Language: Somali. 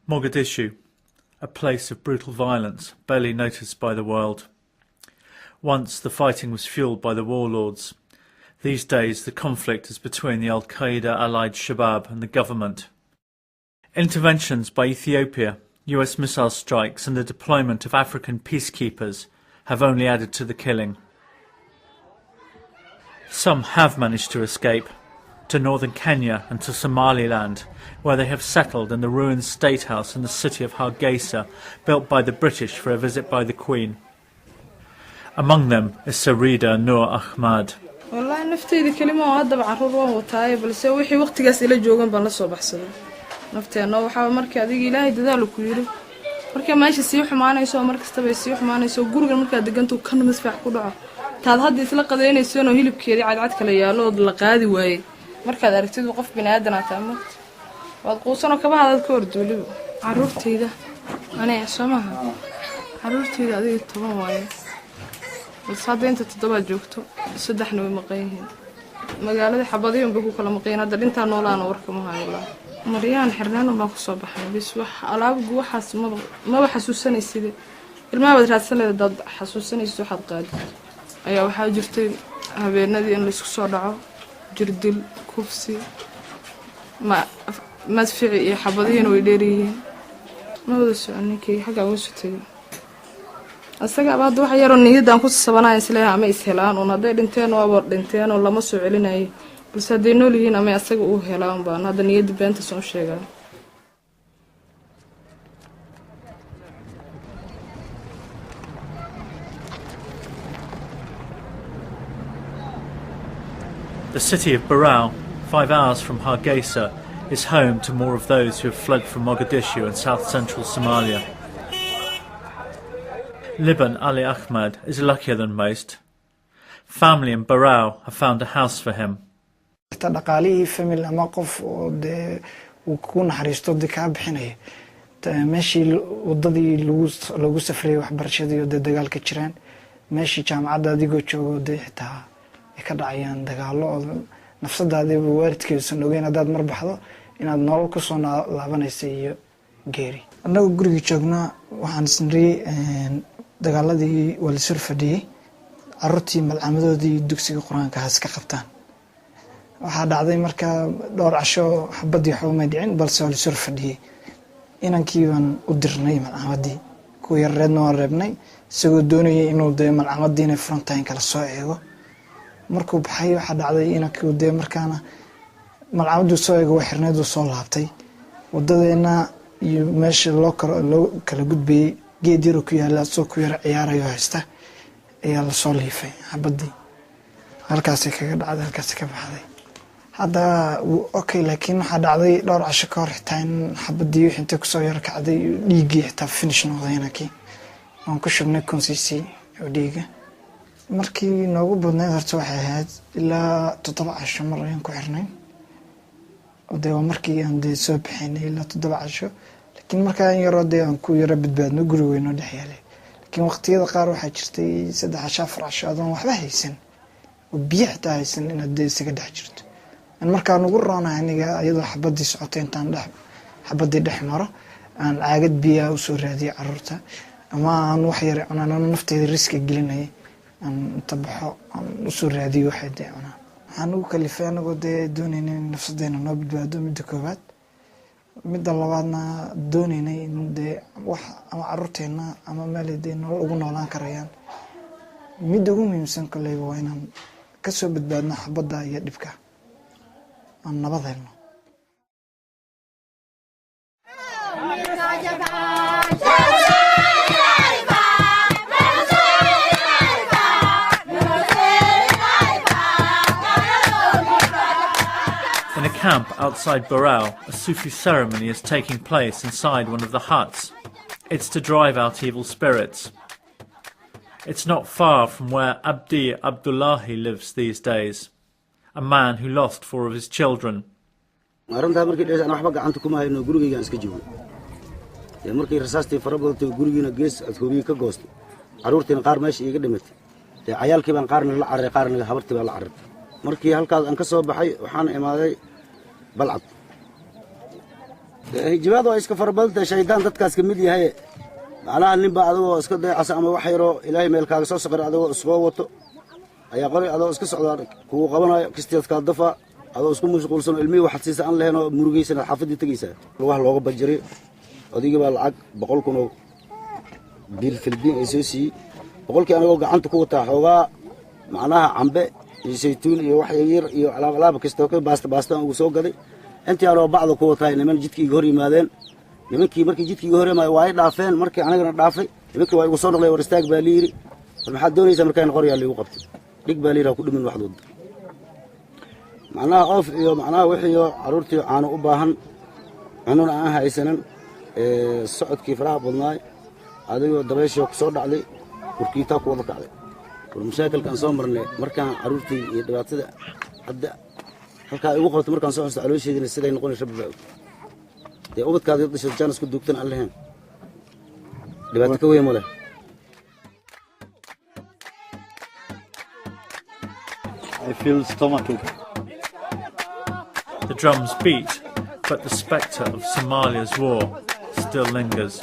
Mogadishu, a place of brutal violence barely noticed by the world. Once the fighting was fuelled by the warlords. These days the conflict is between the Al-Qaeda-allied Shabab and the government. Interventions by Ethiopia, US missile strikes and the deployment of African peacekeepers have only added to the killing. Some have managed to escape to northern Kenya and to Somaliland, where they have settled in the ruined state house in the city of Hargeisa, built by the British for a visit by the Queen. Among them is Sarida Noor Ahmad. والله نفتي كلمة هذا بعرور وطاي بس هو وحي وقت جالس إلى جوجن بنصو بحسده نفتي أنا وحاول مركز هذه إلهي دذالو كيرو مركز ماشي سيوح معنا يسوى مركز تبي سيوح معنا يسوى جورجن مركز دقنتو كان مسفح كله تعال هذا يسلق قدرين يسوونه هيل بكيري عاد كلا يالو لقادي وين مركز أركتيد وقف بين آدنا تامه والقوسنا كبه هذا الكورد ولو عرورتي ده أنا أسمعها عرورتي ده هذه طبعا واي بس هذا أنت تدبر جوكتو صدقنا بمقيهين مقالة حبضيهم بكو كلا مقيهين هذا أنت نولا أنا وركمها والله مريان حرنان وما كصبح بس ألعاب جوا حس ما بحسوسني السيد الماء بدرسنا ضد حسوسني السوء حد قاد أيوة حاجرتي هبينا دي إن السكسور جردل كوفسي ما تفعي حبضيين ويديريين ما بدرس عنك حاجة وسطي أصدق بعد واحد يرون نيدا نقص سبنا يسلها ما يسهلان ونادي دنتين وابر دنتين ولا ما سوعلنا أي بس هدينو لي هنا ما أصدق هلان بان هذا نيد بنت سون شيء. The city of Barao, 5 hours from Hargeisa, is home to more of those who have fled from Mogadishu and south-central Somalia. Liban Ali Ahmed is luckier than most. Family in Barao have found a house for him. dhaqaalihii family ama qof oo uu ku naxariisto ka bixinay meeshii wadadii lagu safray waxbarashadii oo dagaal ka jiraan meeshii jaamacadda adigoo joogo xitaa ka dhacayaan dagaalo nafsadaada waalidkiisan ogeyn hadaad mar baxdo inaad nolol ku soo laabanayso iyo geeri anagu guriga joognaa waxaan isnrii dagaaladii wala soo fadhiyay carruurtii malcamadoodii dugsiga quraanka haas ka qabtaan waxa dhacday marka dhowr casho xabadii xawma dhicin balse wala soo fadhiyay inankii baan u dirnay malcamadii ku yareedna waan reebnay isagoo doonayay inuu malcamadiina frontain kala soo eego markuu baxay waxa dhacday inankii markaana malcamadu soo eego xirneedu soo laabtay wadadeena iyo meesha loo kala gudbay geed yar ku yaala soo ku yar ciyaarayo haysta ayaa la soo liifay xabadii halkaas kaga dhacday halkaas ka baxday hada okay laakiin waxa dhacday dhowr casho ka hor xitaa in xabadii inta ku soo yar kacday dhiigii xitaa finish noqdaynankii aan ku shubnay consisi oo dhiiga markii noogu badneed horta waxay ahayd ilaa 7 casho mar ayaan ku xirnay oo markii aan soo bixinay ilaa 7 casho laakiin markaan yaro aan ku yara badbaadno gurigeena dhaxyaalay laakiin waqtiyada qaar waxa jirtay 3 casho 4 casho adoon waxba haysan oo biyo xitaa haysan inaad isaga dhex jirto aan markaan ugu roonahay aniga iyadoo xabadii socotay intaan xabadii dhex maro aan caagad biyo u soo raadiyay carruurta ama aan wax yar cunaan nafteeda risk gelinay aan tabaxo aan u soo raadiyo waxa deena waxaan ugu kalifay anagoo doonaynay nafsadeena noo badbaado mid koobaad midda labaadna doonaynay in wax ama carruurteena ama maalideena ugu noolaan karayaan mid ugu muhiimsan kale waa inaan ka soo badbaadno xabadda iyo dhibka aan nabad helno. In a camp outside Barao, a Sufi ceremony is taking place inside one of the huts. It's to drive out evil spirits. It's not far from where Abdi Abdullahi lives these days, a man who lost 4 of his children. hijibaad waa iska farbadanta shaydaan dadkaas ka mid yahay macnaha ninba adagoo iska dayacasa ama wax yaro ilaahay meel kaaga soo saqir adagoo isoo wato ayaa qori adoo iska socda kugu qabanayo kisteedka dafa adoo isku mashquulsan ilmihi waxaad siisa aan lahayn oo murugaysan xaafadii tagaysaa wax looga bajiray odayga baa lacag 100 kun oo bil filbiin ay soo siiyey 100kii anagoo gacanta ku wataa xoogaa macnaha cambe iyo saytuun iyo wax yar iyo alaab kasta oo baasta ugu soo gaday intii anoo bacdo ku wataa niman jidkii hor yimaadeen nimankii markii jidkii hor yimaadeen waa ay dhaafeen markii anagana dhaafay nimankii waa igu soo noqday war istaag baa liiri maxaad doonaysaa markaan qoriyaa liigu qabtay dhig baa liiraa ku dhimin waxdood macnaha oof iyo macnaha wixii caruurtii caano u baahan cununa aan haysanan socodkii faraha badnaay adigoo dabeeshii ku soo dhacday kurkiitaa ku wada kacday war mashaakilkan soo marnay markaan caruurtii iyo dhibaatada hadda halkaa igu qabtay markaan soo xustay caloosheedina siday noqonayso rabbi dee ubadkaada dhashay jaanas ku duugtan aan lahayn dhibaato ka weyn ma leh I feel stomachache. The drums beat, but the spectre of Somalia's war still lingers.